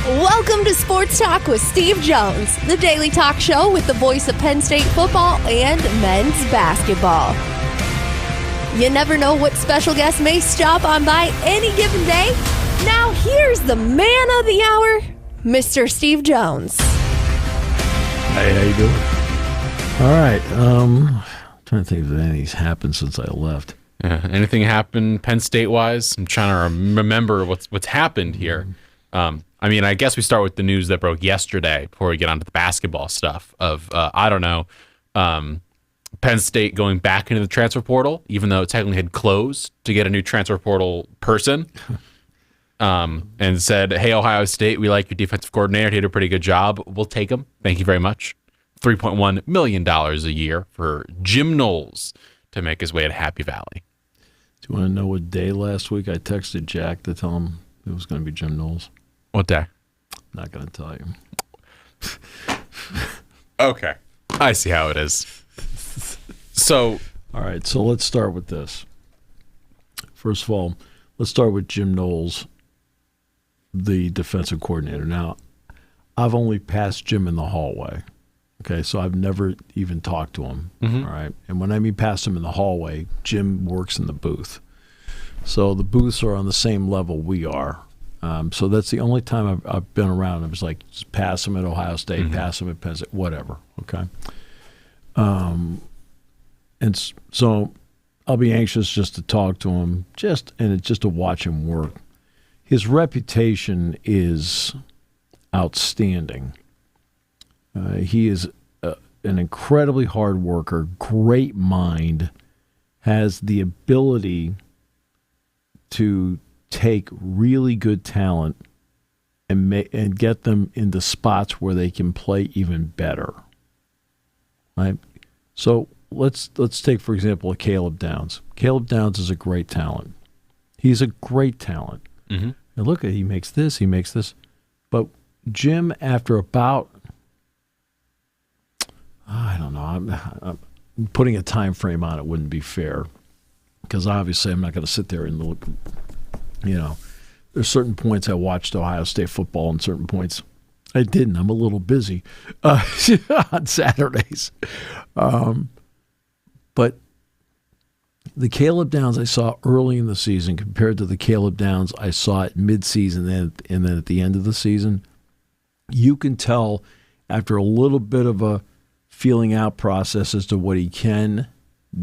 Welcome to Sports Talk with Steve Jones, the daily talk show with the voice of Penn State football and men's basketball. You never know what special guest may stop on by any given day. Now here's the man of the hour, Mr. Steve Jones. Hey, how you doing? All right. Trying to think if anything's happened since I left. Yeah, anything happened Penn State wise? I'm trying to remember what's happened here. I mean, I guess we start with the news that broke yesterday before we get onto the basketball stuff of, Penn State going back into the transfer portal, even though it technically had closed to get a new transfer portal person, and said, hey, Ohio State, we like your defensive coordinator. He did a pretty good job. We'll take him. Thank you very much. $3.1 million a year for Jim Knowles to make his way to Happy Valley. Do you want to know what day last week I texted Jack to tell him it was going to be Jim Knowles? What day? Not going to tell you. Okay. I see how it is. So, all right, so let's start with this. First of all, let's start with Jim Knowles, the defensive coordinator. Now, I've only passed Jim in the hallway. Okay, so I've never even talked to him. Mm-hmm. All right, and when I mean past him in the hallway, Jim works in the booth. So the booths are on the same level we are. So that's the only time I've been around. I was like, just pass him at Ohio State, mm-hmm. Pass him at Penn State, whatever. Okay. And so I'll be anxious just to talk to him, just to watch him work. His reputation is outstanding. He is an incredibly hard worker, great mind, has the ability to take really good talent and get them into spots where they can play even better. Right? So let's take, for example, Caleb Downs. Caleb Downs is a great talent. He's a great talent. Mm-hmm. And look, he makes this. But Jim, after about, I don't know, I'm putting a time frame on it wouldn't be fair, because obviously I'm not going to sit there and look. You know, there's certain points I watched Ohio State football and certain points I didn't. I'm a little busy on Saturdays. But the Caleb Downs I saw early in the season compared to the Caleb Downs I saw at midseason and then at the end of the season, you can tell after a little bit of a feeling out process as to what he can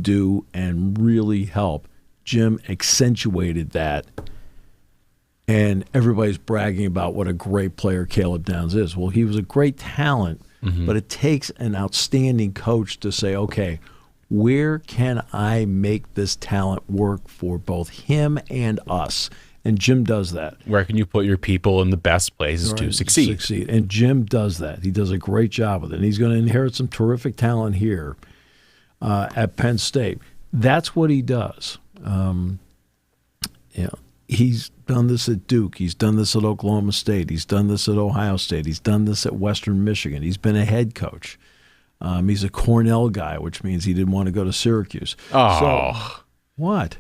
do and really help. Jim accentuated that. And everybody's bragging about what a great player Caleb Downs is. Well, he was a great talent, mm-hmm. but it takes an outstanding coach to say, okay, where can I make this talent work for both him and us? And Jim does that. Where can you put your people in the best places to succeed? And Jim does that. He does a great job with it. And he's going to inherit some terrific talent here at Penn State. That's what he does. He's done this at Duke. He's done this at Oklahoma State. He's done this at Ohio State. He's done this at Western Michigan. He's been a head coach. He's a Cornell guy, which means he didn't want to go to Syracuse. Oh. So, what?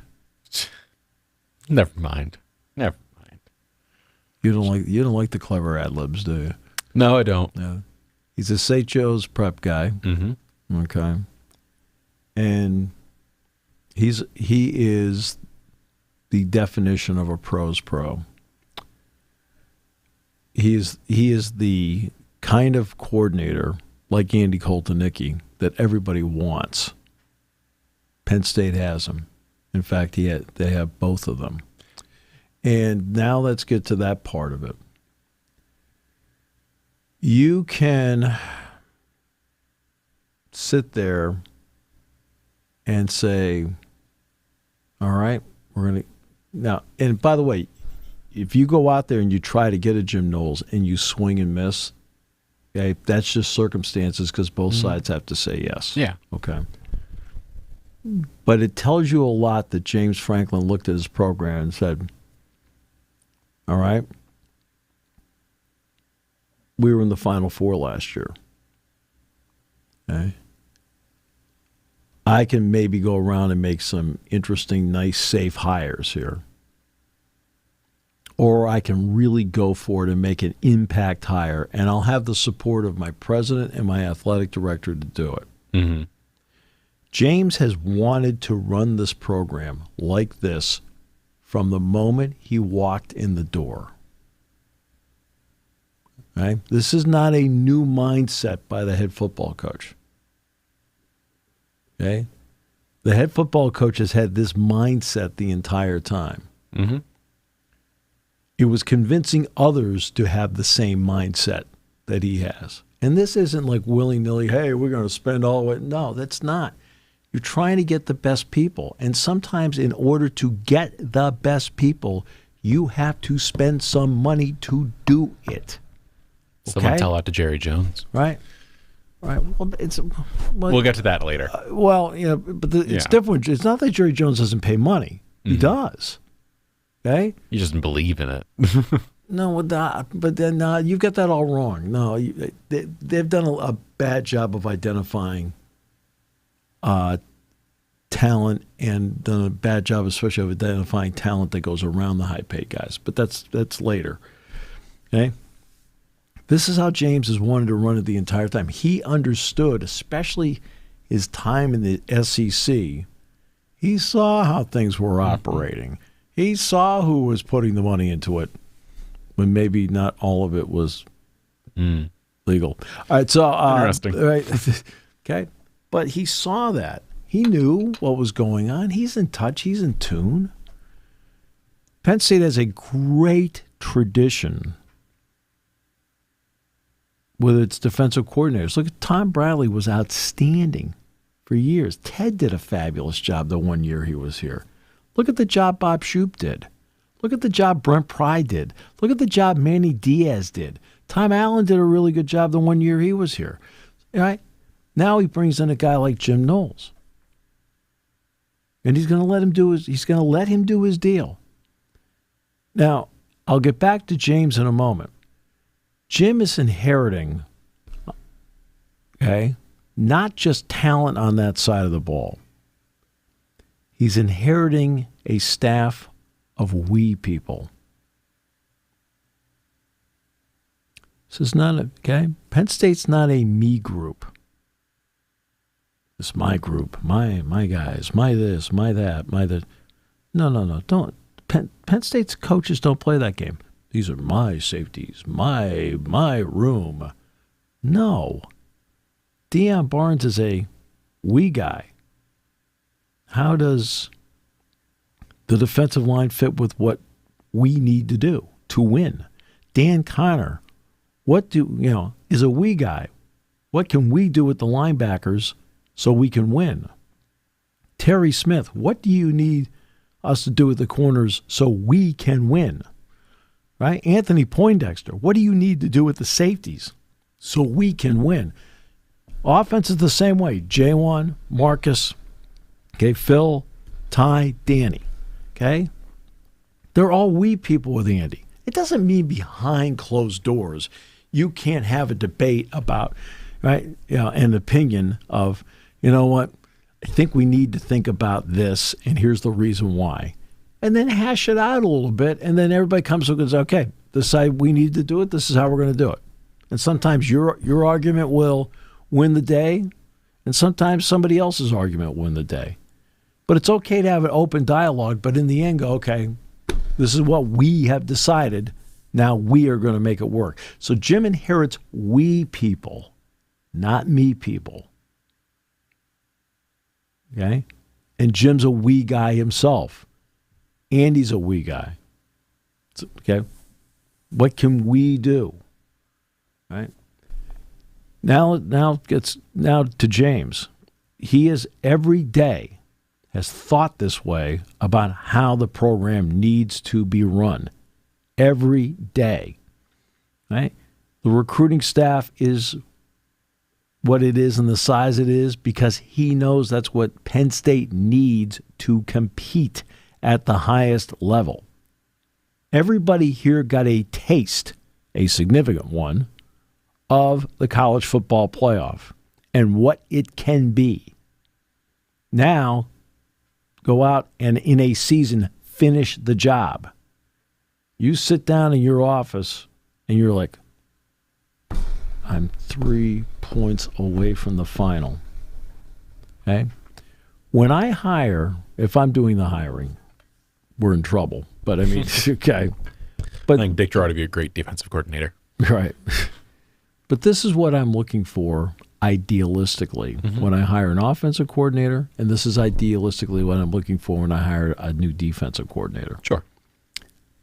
Never mind. You don't like the clever ad-libs, do you? No, I don't. No. He's a St. Joe's prep guy. Mm-hmm. Okay. And he is the definition of a pro's pro. He is the kind of coordinator like Andy Koltenicky that everybody wants. Penn State has him. In fact, they have both of them. And now let's get to that part of it. You can sit there and say, all right, we're going to now, and by the way, if you go out there and you try to get a Jim Knowles and you swing and miss, okay, that's just circumstances because both sides have to say yes. Yeah. Okay. But it tells you a lot that James Franklin looked at his program and said, all right, we were in the Final Four last year. Okay. I can maybe go around and make some interesting, nice, safe hires here. or I can really go for it and make an impact hire, and I'll have the support of my president and my athletic director to do it. Mm-hmm. James has wanted to run this program like this from the moment he walked in the door. Right? This is not a new mindset by the head football coach. Okay? The head football coach has had this mindset the entire time. Mm-hmm. It was convincing others to have the same mindset that he has. And this isn't like willy-nilly, hey, we're going to spend all of it. No, that's not. You're trying to get the best people. And sometimes in order to get the best people, you have to spend some money to do it. Someone tell that to Jerry Jones. Right. Right. Well, We'll get to that later. But it's different. It's not that Jerry Jones doesn't pay money. He does. Okay? He doesn't believe in it. No, but then you've got that all wrong. No, they've done a bad job of identifying talent, and done a bad job, especially of identifying talent that goes around the high-paid guys. But that's later. Okay? This is how James has wanted to run it the entire time. He understood, especially his time in the SEC. He saw how things were operating. He saw who was putting the money into it when maybe not all of it was legal. All right, so interesting. Right, okay, but he saw that. He knew what was going on. He's in touch. He's in tune. Penn State has a great tradition with its defensive coordinators. Look, Tom Bradley was outstanding for years. Ted did a fabulous job the 1 year he was here. Look at the job Bob Shoop did. Look at the job Brent Pry did. Look at the job Manny Diaz did. Tom Allen did a really good job the 1 year he was here. All right? Now he brings in a guy like Jim Knowles. And he's going to let him do his deal. Now, I'll get back to James in a moment. Jim is inheriting, okay, not just talent on that side of the ball. He's inheriting a staff of we people. This is not okay. Penn State's not a me group. It's my group, my guys, my this, my that, my that. No. Don't. Penn State's coaches don't play that game. These are my safeties, my room. No. Deion Barnes is a we guy. How does the defensive line fit with what we need to do to win? Dan Connor, is a we guy. What can we do with the linebackers so we can win? Terry Smith, what do you need us to do with the corners so we can win? Right? Anthony Poindexter, what do you need to do with the safeties so we can win? Offense is the same way. J1, Marcus, okay, Phil, Ty, Danny, okay? They're all we people with Andy. It doesn't mean behind closed doors you can't have a debate about, right, an opinion of, you know what, I think we need to think about this, and here's the reason why. And then hash it out a little bit, and then everybody comes and goes, okay, this side we need to do it, this is how we're going to do it. And sometimes your argument will win the day, and sometimes somebody else's argument will win the day. But it's okay to have an open dialogue, but in the end go, okay, this is what we have decided, now we are going to make it work. So Jim inherits we people, not me people. Okay? And Jim's a we guy himself. Andy's a we guy. Okay? What can we do? Right? Now to James. He is every day has thought this way about how the program needs to be run. Every day. Right? The recruiting staff is what it is and the size it is because he knows that's what Penn State needs to compete at the highest level. Everybody here got a taste, a significant one, of the college football playoff and what it can be. Now, go out and in a season finish the job. You sit down in your office and you're like, I'm 3 points away from the final. Okay? When I hire, if I'm doing the hiring, we're in trouble. But I mean, okay. But I think Dick Draw to be a great defensive coordinator. Right. But this is what I'm looking for idealistically when I hire an offensive coordinator, and this is idealistically what I'm looking for when I hire a new defensive coordinator. Sure.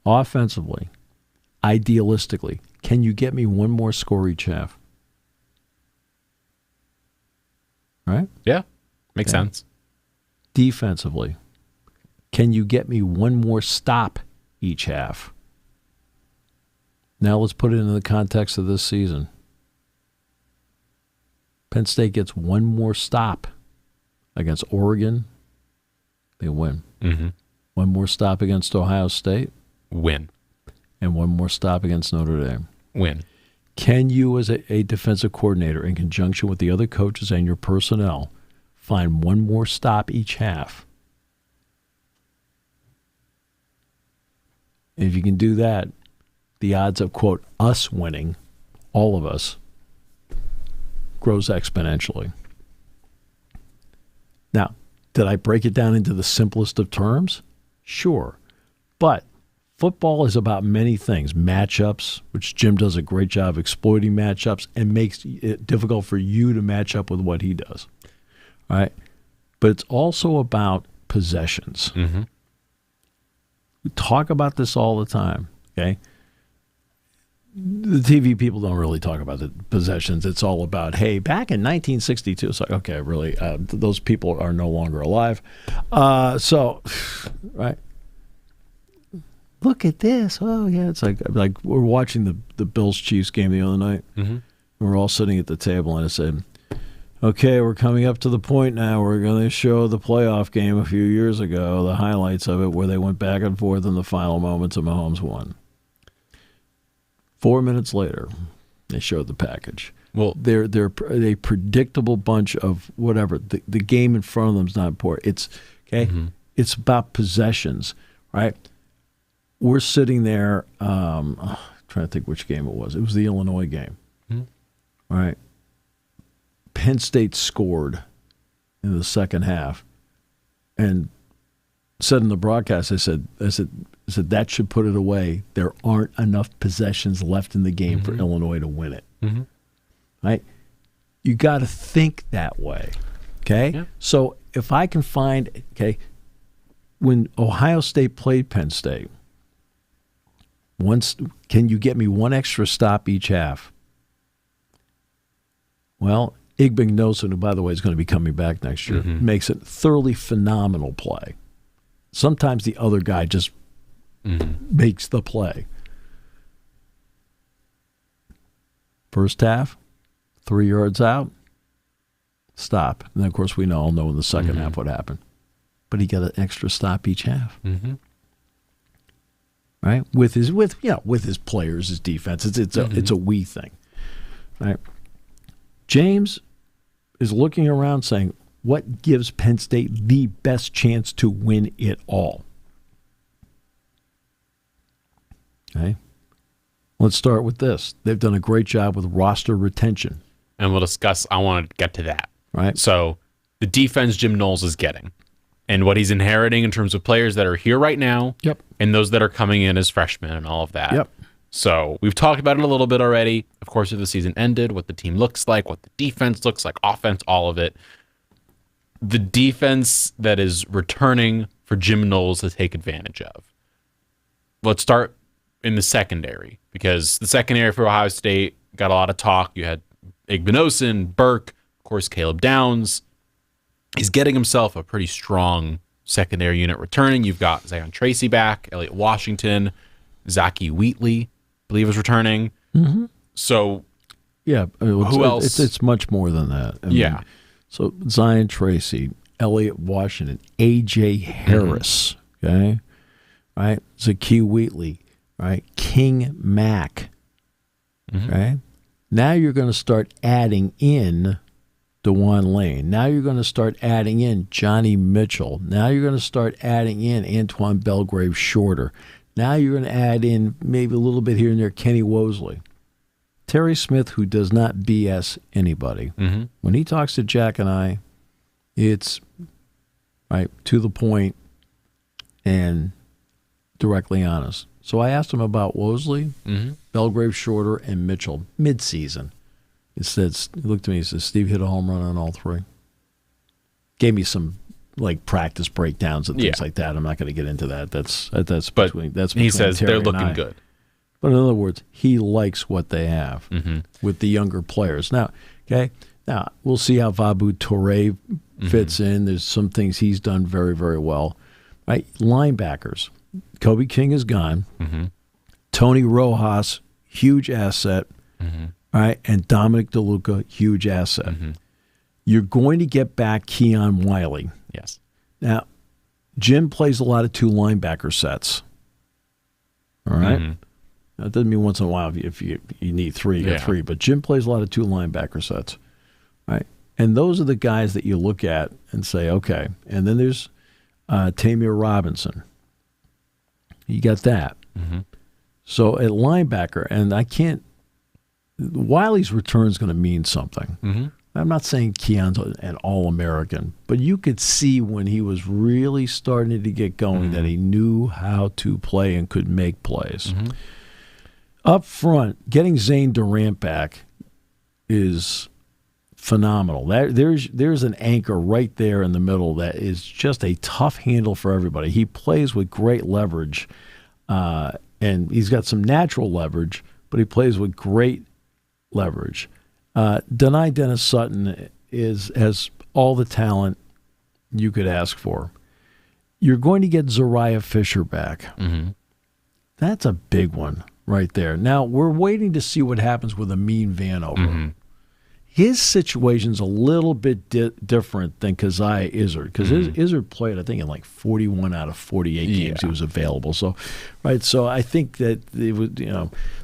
Offensively, idealistically, can you get me one more score each half? Right? Yeah. Makes sense. Defensively, can you get me one more stop each half? Now let's put it into the context of this season. Penn State gets one more stop against Oregon, they win. Mm-hmm. One more stop against Ohio State, Win. and one more stop against Notre Dame. Win. Can you, as a defensive coordinator, in conjunction with the other coaches and your personnel, find one more stop each half? If you can do that, the odds of, quote, us winning, all of us, grows exponentially. Now, did I break it down into the simplest of terms? Sure. But football is about many things. Matchups, which Jim does a great job exploiting matchups and makes it difficult for you to match up with what he does. All right? But it's also about possessions. Mm-hmm. We talk about this all the time, okay? The TV people don't really talk about the possessions. It's all about, hey, back in 1962. It's like, okay, really, those people are no longer alive. Right. Look at this. Oh, yeah. It's like we're watching the Bills-Chiefs game the other night. Mm-hmm. And we're all sitting at the table, and I said, okay, we're coming up to the point now. We're going to show the playoff game a few years ago, the highlights of it, where they went back and forth in the final moments and Mahomes won. 4 minutes later, they showed the package. Well, they're a predictable bunch of whatever. The game in front of them is not important. It's okay. Mm-hmm. It's about possessions, right? We're sitting there. Trying to think which game it was. It was the Illinois game. Mm-hmm. All right. Penn State scored in the second half, and said in the broadcast, I said that should put it away. There aren't enough possessions left in the game for Illinois to win it. Mm-hmm. Right? You got to think that way. Okay? Yeah. So if I can find, when Ohio State played Penn State, can you get me one extra stop each half? Well, Igbenogson, who by the way is going to be coming back next year, makes a thoroughly phenomenal play. Sometimes the other guy just makes the play. First half, 3 yards out, stop. And then, of course, we all know in the second half what happened. But he got an extra stop each half. Mm-hmm. Right? With his players, his defense. It's a we thing. Right? James is looking around saying, what gives Penn State the best chance to win it all? Okay. Let's start with this. They've done a great job with roster retention. And we'll discuss, I want to get to that. Right. So the defense Jim Knowles is getting and what he's inheriting in terms of players that are here right now and those that are coming in as freshmen and all of that. Yep. So we've talked about it a little bit already. Of course, if the season ended, what the team looks like, what the defense looks like, offense, all of it. The defense that is returning for Jim Knowles to take advantage of. Let's start in the secondary, because the secondary for Ohio State got a lot of talk. You had Igbenogson, Burke, of course, Caleb Downs. He's getting himself a pretty strong secondary unit returning. You've got Zion Tracy back, Elliott Washington, Zachy Wheatley, I believe, is returning. Mm-hmm. So, yeah, who else? It's much more than that. I mean, so Zion Tracy, Elliott Washington, A.J. Harris, okay, right? Zachy Wheatley, right? King Mack, right? Now you're going to start adding in DeJuan Lane. Now you're going to start adding in Johnny Mitchell. Now you're going to start adding in Antoine Belgrave Shorter. Now you're going to add in maybe a little bit here and there Kenny Wosley. Terry Smith, who does not BS anybody. Mm-hmm. When he talks to Jack and I, it's right to the point and directly honest. So I asked him about Wosley, Belgrave Shorter, and Mitchell mid-season. He looked at me and said, Steve hit a home run on all three. Gave me some practice breakdowns and things like that. I'm not going to get into that. That's between he says Terry they're looking and I. good. But in other words, he likes what they have with the younger players. Now, we'll see how Vabu Toure fits in. There's some things he's done very, very well. Right? Linebackers. Kobe King is gone. Tony Rojas, huge asset. Right? And Dominic DeLuca, huge asset. You're going to get back Keon Wiley. Yes. Now, Jim plays a lot of two linebacker sets. All right? That doesn't mean once in a while if you need three, you get three. But Jim plays a lot of two linebacker sets. Right? And those are the guys that you look at and say, okay. And then there's Tamir Robinson. You got that. So at linebacker, and Wiley's return is going to mean something. I'm not saying Keon's an All-American, but you could see when he was really starting to get going that he knew how to play and could make plays. Up front, getting Zane Durant back is phenomenal. There's an anchor right there in the middle that is just a tough handle for everybody. He plays with great leverage, and he's got some natural leverage, but he plays with great leverage. Denai Dennis Sutton has all the talent you could ask for. You're going to get Zariah Fisher back. That's a big one right there. Now, we're waiting to see what happens with Amin Vanover. His situation's a little bit different than Keziah Izzard, because Izzard played, I think, in 41 out of 48 games he was available. So I think that it was,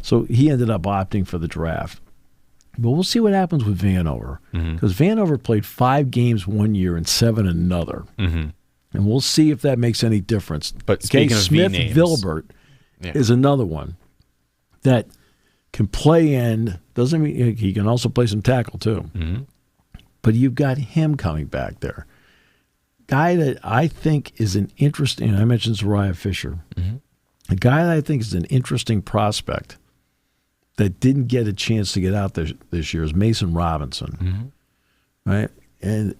so he ended up opting for the draft. But we'll see what happens with Vanover, because Vanover played 5 games one year and 7 another. And we'll see if that makes any difference. But speaking of Smith V-names, Vilbert is another one that can play end. Doesn't mean he can also play some tackle too. But you've got him coming back there. Guy that I think is an interesting, I mentioned Zariah Fisher. A guy that I think is an interesting prospect that didn't get a chance to get out this year is Mason Robinson. Right? And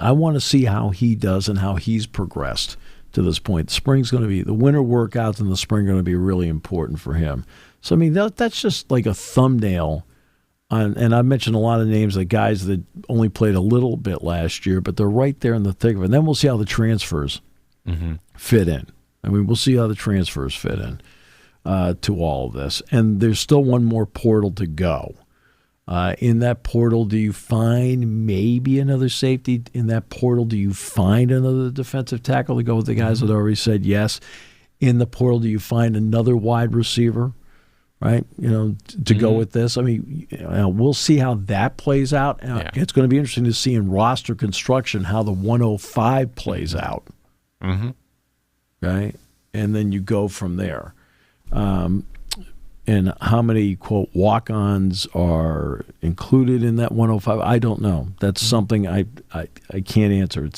I want to see how he does and how he's progressed to this point. The winter workouts in the spring are going to be really important for him. So, I mean, that's just like a thumbnail and I mentioned a lot of names of guys that only played a little bit last year, but they're right there in the thick of it. And then we'll see how the transfers fit in. I mean, we'll see how the transfers fit in to all of this. And there's still one more portal to go. In that portal, do you find maybe another safety? In that portal, do you find another defensive tackle to go with the guys that already said yes? In the portal, do you find another wide receiver, right? To go with this. I mean, we'll see how that plays out. It's going to be interesting to see in roster construction how the 105 plays out. Right? And then you go from there. And how many, quote, walk-ons are included in that 105? I don't know. That's something I can't answer.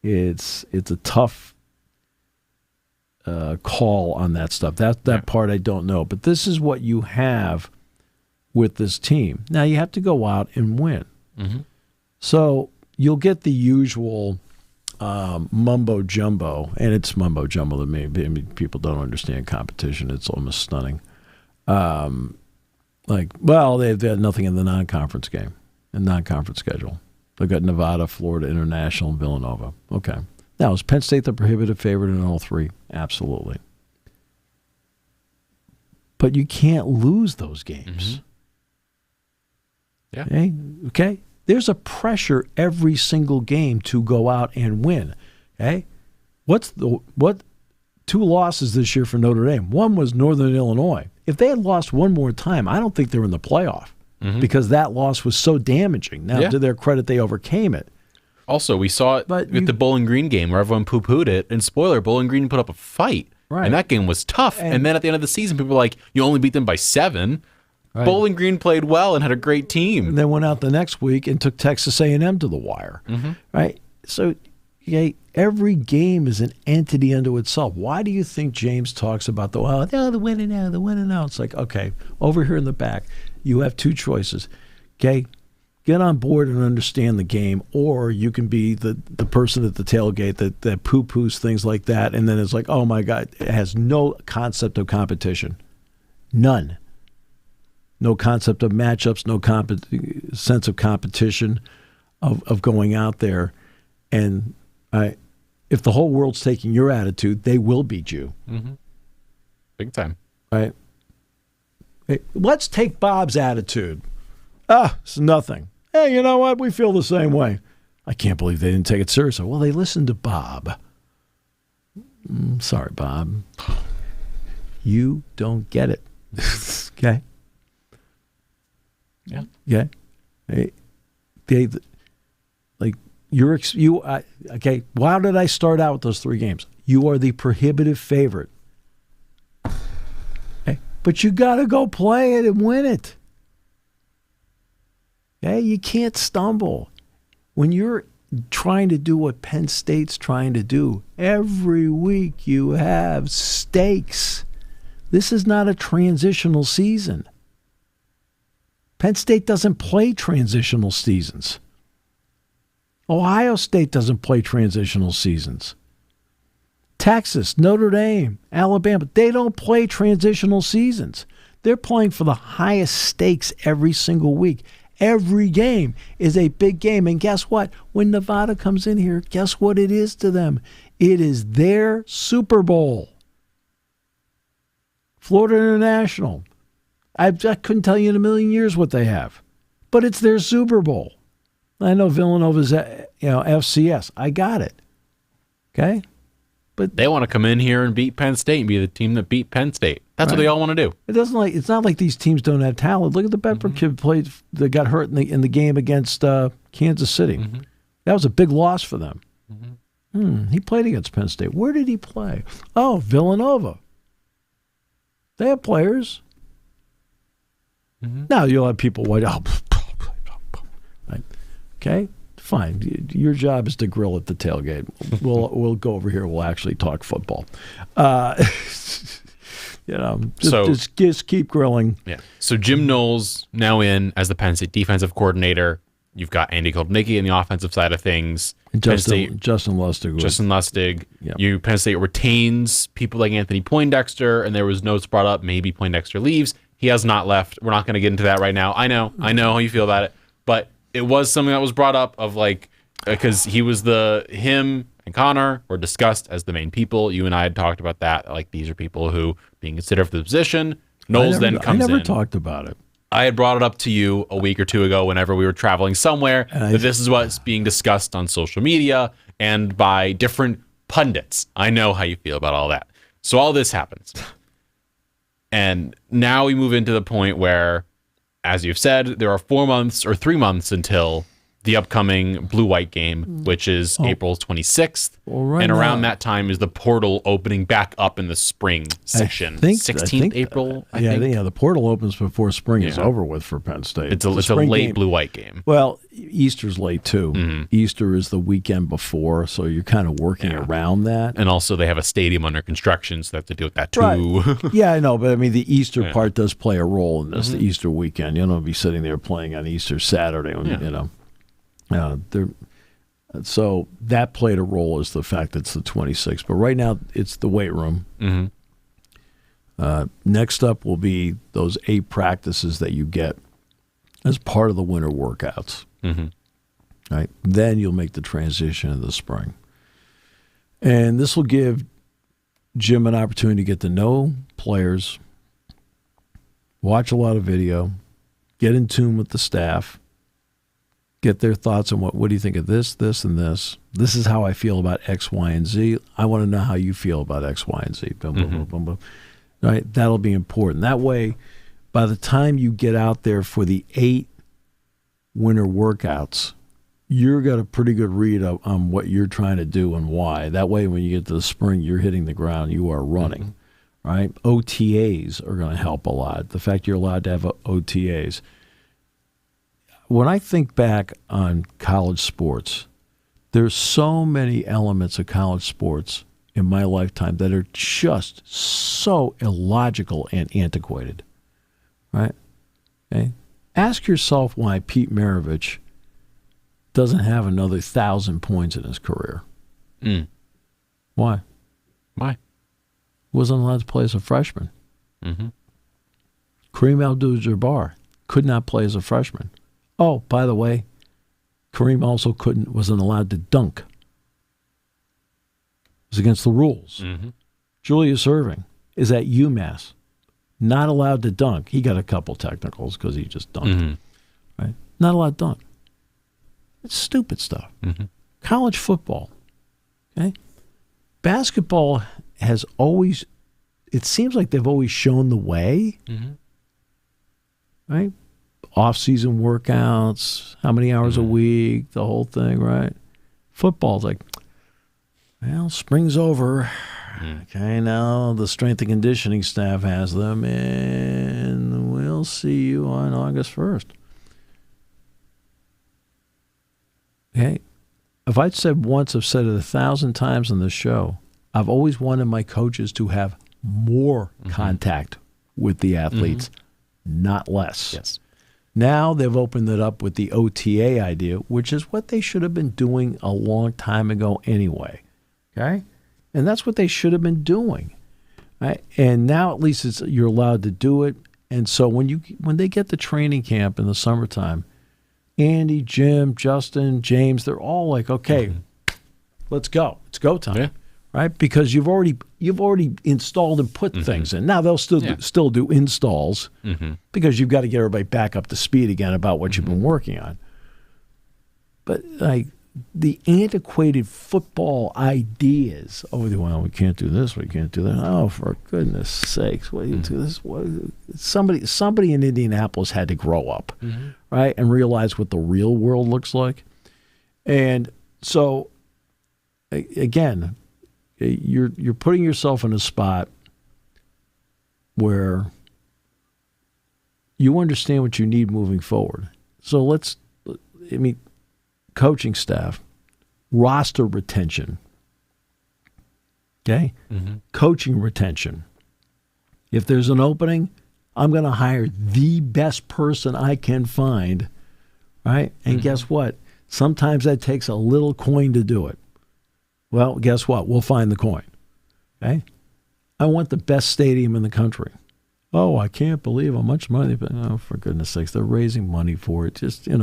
It's a tough call on that stuff. That part I don't know. But this is what you have with this team. Now you have to go out and win. So you'll get the usual mumbo jumbo, and it's mumbo jumbo to me. I mean, people don't understand competition. It's almost stunning. They've had nothing in the non-conference game and non-conference schedule. They've got Nevada, Florida International, and Villanova. Okay. Now, is Penn State the prohibitive favorite in all three? Absolutely. But you can't lose those games. Okay? There's a pressure every single game to go out and win. Okay? What 2 losses this year for Notre Dame? One was Northern Illinois. If they had lost one more time, I don't think they're in the playoff because that loss was so damaging. Now, to their credit, they overcame it. Also, we saw it with the Bowling Green game where everyone poo-pooed it. And spoiler, Bowling Green put up a fight. Right. And that game was tough. And then at the end of the season, people were like, you only beat them by 7. Right. Bowling Green played well and had a great team. And then went out the next week and took Texas A&M to the wire. Right? So every game is an entity unto itself. Why do you think James talks about the winning now, the winning now? It's like, okay, over here in the back, you have 2 choices. Okay? Get on board and understand the game, or you can be the person at the tailgate that poo-poos things like that, and then it's like, oh, my God, it has no concept of competition. None. No concept of matchups, no sense of competition, of going out there. And if the whole world's taking your attitude, they will beat you. Big time. Right? Hey, let's take Bob's attitude. It's nothing. Hey, you know what? We feel the same way. I can't believe they didn't take it seriously. Well, they listened to Bob. Sorry, Bob. You don't get it. Okay? Yeah. Yeah. Hey, okay, why did I start out with those 3 games? You are the prohibitive favorite. Okay? But you got to go play it and win it. Okay? You can't stumble. When you're trying to do what Penn State's trying to do, every week you have stakes. This is not a transitional season. Penn State doesn't play transitional seasons. Ohio State doesn't play transitional seasons. Texas, Notre Dame, Alabama, they don't play transitional seasons. They're playing for the highest stakes every single week. Every game is a big game. And guess what? When Nevada comes in here, guess what it is to them? It is their Super Bowl. Florida International. I couldn't tell you in a million years what they have. But it's their Super Bowl. I know Villanova's, FCS. I got it. Okay? But they want to come in here and beat Penn State and be the team that beat Penn State. That's what they all want to do. It's not like these teams don't have talent. Look at the Bedford kid that got hurt in the game against Kansas City. That was a big loss for them. He played against Penn State. Where did he play? Oh, Villanova. They have players. Now you'll have people right? Okay, fine. Your job is to grill at the tailgate. We'll go over here. We'll actually talk football. Just keep grilling. Yeah. So Jim Knowles now in as the Penn State defensive coordinator. You've got Andy Kotelnicki in the offensive side of things. And Justin Lustig. Yep. Penn State retains people like Anthony Poindexter, and there was notes brought up maybe Poindexter leaves. He has not left. We're not going to get into that right now. I know how you feel about it, but it was something that was brought up of because him and Connor were discussed as the main people. You and I had talked about that. Like, these are people who being considered for the position. Knowles then comes in. I never talked about it. I had brought it up to you a week or 2 ago whenever we were traveling somewhere, that this is what's being discussed on social media and by different pundits. I know how you feel about all that. So all this happens. And now we move into the point where, as you've said, there are 4 months or 3 months until the upcoming blue-white game, which is April 26th. Well, and around that time is the portal opening back up in the spring session. 16th April, I think. The portal opens before spring is over with for Penn State. It's a late blue-white game. Well, Easter's late, too. Easter is the weekend before, so you're kind of working around that. And also they have a stadium under construction, so they have to deal with that, too. Right. Yeah, I know, but I mean, the Easter part does play a role in this, the Easter weekend. You don't be sitting there playing on Easter Saturday, so that played a role, is the fact that it's the 26th. But right now, it's the weight room. Next up will be those 8 practices that you get as part of the winter workouts. Right? Then you'll make the transition in the spring. And this will give Jim an opportunity to get to know players, watch a lot of video, get in tune with the staff, get their thoughts on what do you think of this, and this. This is how I feel about X, Y, and Z. I want to know how you feel about X, Y, and Z. Boom, boom, boom, boom, boom. Right? That'll be important. That way, by the time you get out there for the 8 winter workouts, you're got a pretty good read on what you're trying to do and why. That way, when you get to the spring, you're hitting the ground, you are running, right? OTAs are going to help a lot. The fact you're allowed to have OTAs. When I think back on college sports, there's so many elements of college sports in my lifetime that are just so illogical and antiquated, right? Okay? Ask yourself why Pete Maravich doesn't have another 1,000 points in his career. Why? Wasn't allowed to play as a freshman. Kareem Abdul-Jabbar could not play as a freshman. Oh, by the way, Kareem also wasn't allowed to dunk. It was against the rules. Julius Erving is at UMass, not allowed to dunk. He got a couple technicals because he just dunked. Right? Not allowed to dunk. It's stupid stuff. College football, okay? Basketball has always, it seems like they've always shown the way, right? Off-season workouts, how many hours a week, the whole thing, right? Football's like, well, spring's over. Okay, now the strength and conditioning staff has them, and we'll see you on August 1st. Okay, if I'd said once, I've said it 1,000 times on this show, I've always wanted my coaches to have more contact with the athletes, not less. Yes. Now they've opened it up with the OTA idea, which is what they should have been doing a long time ago anyway. Okay? And that's what they should have been doing. Right? And now at least you're allowed to do it. And so when they get to training camp in the summertime, Andy, Jim, Justin, James, they're all like, okay, let's go. It's go time. Yeah. Right? Because you've already installed and put things in. Now they'll still do installs because you've got to get everybody back up to speed again about what you've been working on. But like the antiquated football ideas, well, we can't do this, we can't do that. Oh, for goodness sakes, what do you do this? Somebody in Indianapolis had to grow up, right, and realize what the real world looks like. And so, again, you're putting yourself in a spot where you understand what you need moving forward. So coaching staff, roster retention, okay? Coaching retention. If there's an opening, I'm going to hire the best person I can find, right? And guess what? Sometimes that takes a little coin to do it. Well, guess what? We'll find the coin, okay? I want the best stadium in the country. Oh, I can't believe how much money. Oh, for goodness sakes, they're raising money for it. Just, you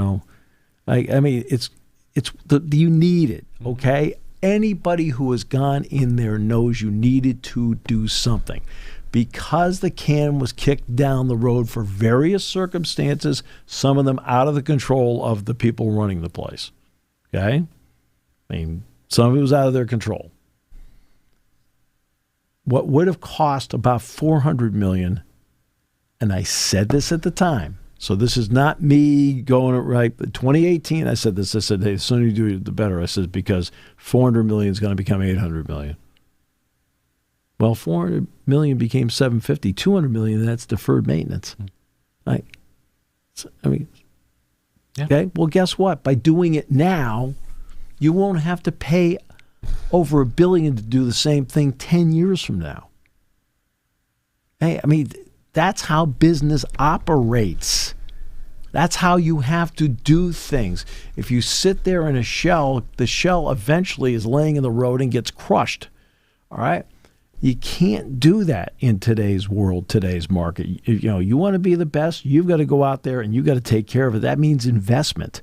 need it, okay? Anybody who has gone in there knows you needed to do something. Because the can was kicked down the road for various circumstances, some of them out of the control of the people running the place, okay? I mean, some of it was out of their control. What would have cost about $400 million, and I said this at the time, so this is not me going right. 2018, I said this. I said, hey, the sooner you do it, the better. I said, because $400 million is going to become $800 million. Well, $400 million became $750. $200 million, that's deferred maintenance. Right? Okay. Well, guess what? By doing it now, you won't have to pay over $1 billion to do the same thing 10 years from now. Hey, that's how business operates. That's how you have to do things. If you sit there in a shell, the shell eventually is laying in the road and gets crushed. All right? You can't do that in today's world, today's market. You want to be the best, you've got to go out there and you've got to take care of it. That means investment.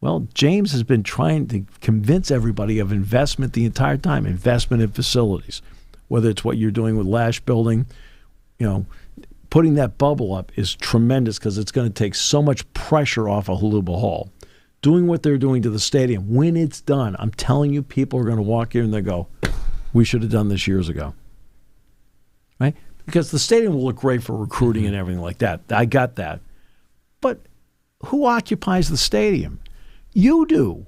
Well, James has been trying to convince everybody of investment the entire time, investment in facilities, whether it's what you're doing with Lash Building, putting that bubble up is tremendous because it's going to take so much pressure off of Holuba Hall. Doing what they're doing to the stadium, when it's done, I'm telling you, people are going to walk in and they go, we should have done this years ago. Right? Because the stadium will look great for recruiting and everything like that. I got that. But who occupies the stadium? You do.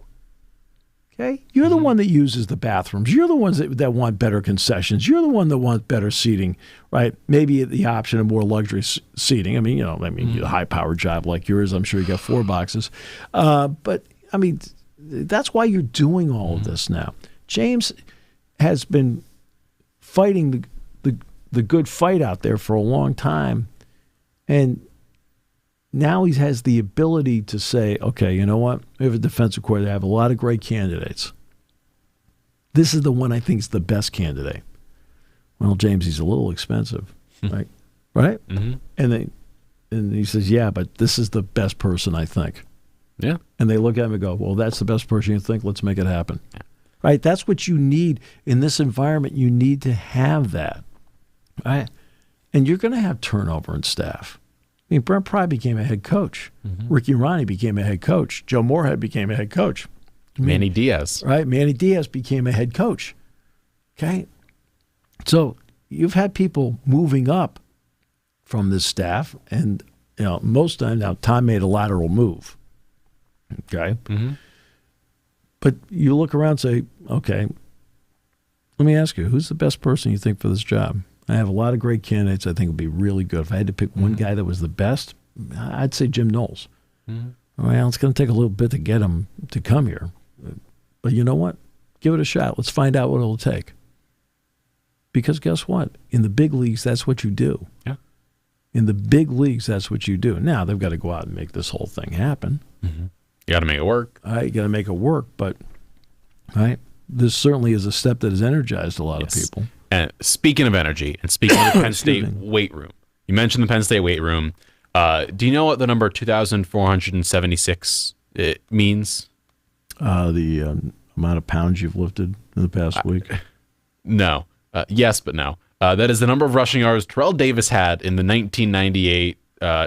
Okay? You're the one that uses the bathrooms. You're the ones that want better concessions. You're the one that wants better seating, right? Maybe the option of more luxury seating. I mean, a high-powered job like yours, I'm sure you got 4 boxes. But, I mean, that's why you're doing all of this now. James has been fighting the good fight out there for a long time, and now he has the ability to say, okay, you know what? We have a defensive coordinator. I have a lot of great candidates. This is the one I think is the best candidate. Well, James, he's a little expensive, right? Right? Mm-hmm. And he says, yeah, but this is the best person I think. Yeah. And they look at him and go, well, that's the best person you think. Let's make it happen. Yeah. Right? That's what you need in this environment. You need to have that. Right? And you're going to have turnover in staff. I mean, Brent Pry became a head coach. Mm-hmm. Ricky Ronnie became a head coach. Joe Moorhead became a head coach. Manny Diaz. Right? Manny Diaz became a head coach. Okay? So you've had people moving up from this staff, and most of the time now Tom made a lateral move. Okay? Mm-hmm. But you look around and say, okay, let me ask you, who's the best person you think for this job? I have a lot of great candidates I think would be really good. If I had to pick one guy that was the best, I'd say Jim Knowles. Mm-hmm. Well, it's going to take a little bit to get him to come here. But you know what? Give it a shot. Let's find out what it'll take. Because guess what? In the big leagues, that's what you do. Yeah. In the big leagues, that's what you do. Now, they've got to go out and make this whole thing happen. Mm-hmm. You got to make it work. You got to make it work. But this certainly is a step that has energized a lot of people. And speaking of energy, and speaking of the Penn State weight room, you mentioned the Penn State weight room. Do you know what the number 2,476 means? The amount of pounds you've lifted in the past week? No. Yes, but no. That is the number of rushing yards Terrell Davis had in the 1998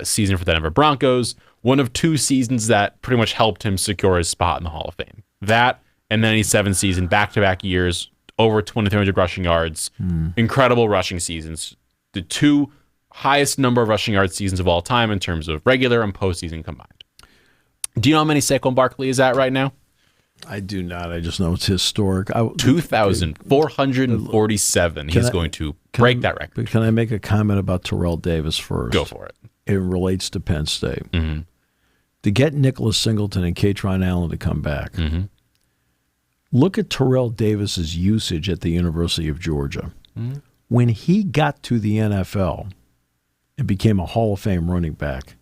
season for the Denver Broncos, one of 2 seasons that pretty much helped him secure his spot in the Hall of Fame. That and the 97 season, back-to-back years, over 2,300 rushing yards, incredible rushing seasons. The 2 highest number of rushing yards seasons of all time in terms of regular and postseason combined. Do you know how many Saquon Barkley is at right now? I do not. I just know it's historic. 2,447. He's going to break that record. But can I make a comment about Terrell Davis first? Go for it. It relates to Penn State. Mm-hmm. To get Nicholas Singleton and Katron Allen to come back, look at Terrell Davis's usage at the University of Georgia. Mm-hmm. When he got to the NFL and became a Hall of Fame running back,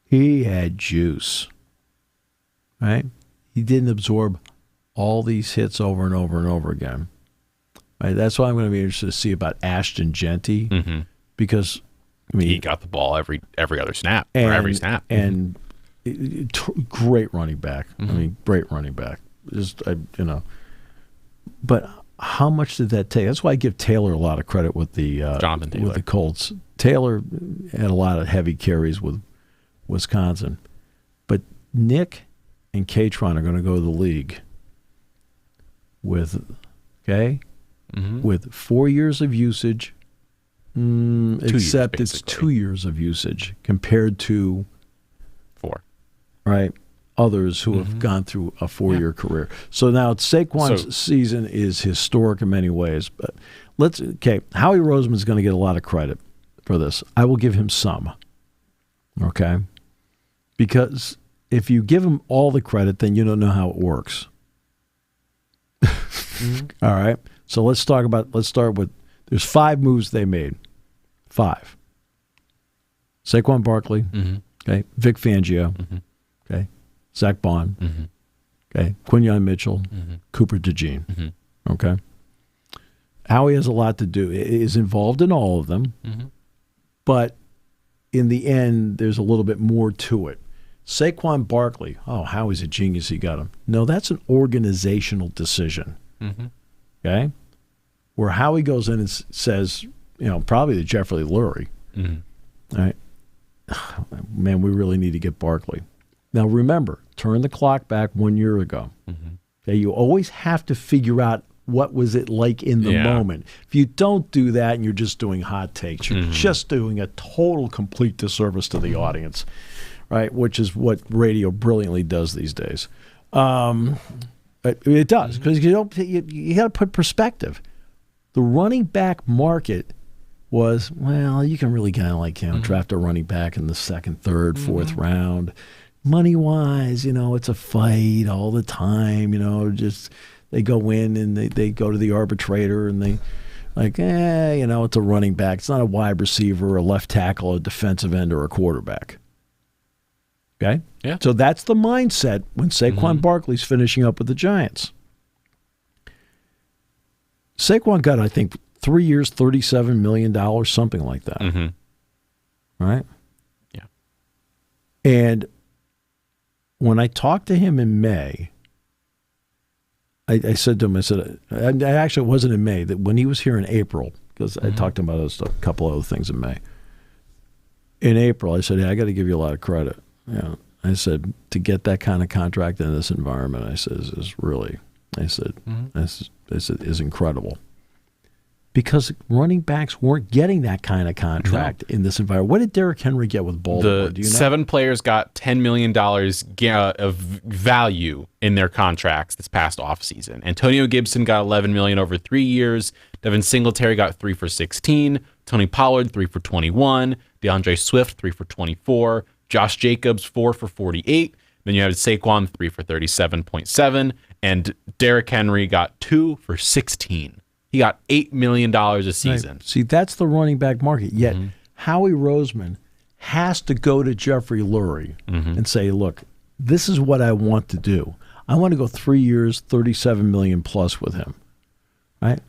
he had juice, right? He didn't absorb all these hits over and over and over again. Right? That's why I'm going to be interested to see about Ashton Genty, because he got the ball every other snap, or every snap, and great running back. I mean, great running back. But how much did that take? That's why I give Taylor a lot of credit with the Jonathan Taylor. With the Colts. Taylor had a lot of heavy carries with Wisconsin, but Nick and Katron are going to go to the league with 4 years of usage, except it's 2 years of usage compared to 4. Right. Others who have gone through a 4-year career. So now Saquon's season is historic in many ways. But Howie Roseman's going to get a lot of credit for this. I will give him some. Okay? Because if you give him all the credit, then you don't know how it works. All right? So let's start with, there's 5 moves they made. 5. Saquon Barkley, okay, Vic Fangio, okay, Zach Bond, okay, Quinyon Mitchell, Cooper DeJean, okay. Howie has a lot to do. Is involved in all of them, but in the end, there's a little bit more to it. Saquon Barkley, Howie's a genius, he got him. No, that's an organizational decision, okay, where Howie goes in and says, probably to Jeffrey Lurie, all right, man, we really need to get Barkley. Now, remember, turn the clock back 1 year ago. Okay, you always have to figure out what was it like in the moment. If you don't do that and you're just doing hot takes, you're just doing a total, complete disservice to the audience, right, which is what radio brilliantly does these days. But it does, because you got to put perspective. The running back market was, well, you can really kind of like draft a running back in the second, third, fourth round. Money-wise, it's a fight all the time. Just they go in and they go to the arbitrator and they it's a running back. It's not a wide receiver, a left tackle, a defensive end, or a quarterback. Okay? Yeah. So that's the mindset when Saquon Barkley's finishing up with the Giants. Saquon got, I think, 3 years, $37 million, something like that. Right? Yeah. And when I talked to him in May, I said to him, actually, it wasn't in May, that when he was here in April, because I talked to him about a couple other things in May. In April, I said, hey, I got to give you a lot of credit. I said, to get that kind of contract in this environment, I said, is incredible. Because running backs weren't getting that kind of contract in this environment. What did Derrick Henry get with Baltimore? Do you know? 7 players got $10 million of value in their contracts this past offseason. Antonio Gibson got $11 million over 3 years. Devin Singletary got 3 for 16. Tony Pollard, 3 for 21. DeAndre Swift, 3 for 24. Josh Jacobs, 4 for 48. Then you have Saquon, 3 for 37.7. And Derrick Henry got 2 for 16. He got $8 million a season. Right. See, that's the running back market. Yet Howie Roseman has to go to Jeffrey Lurie and say, look, this is what I want to do. I want to go 3 years, $37 million plus with him. Right?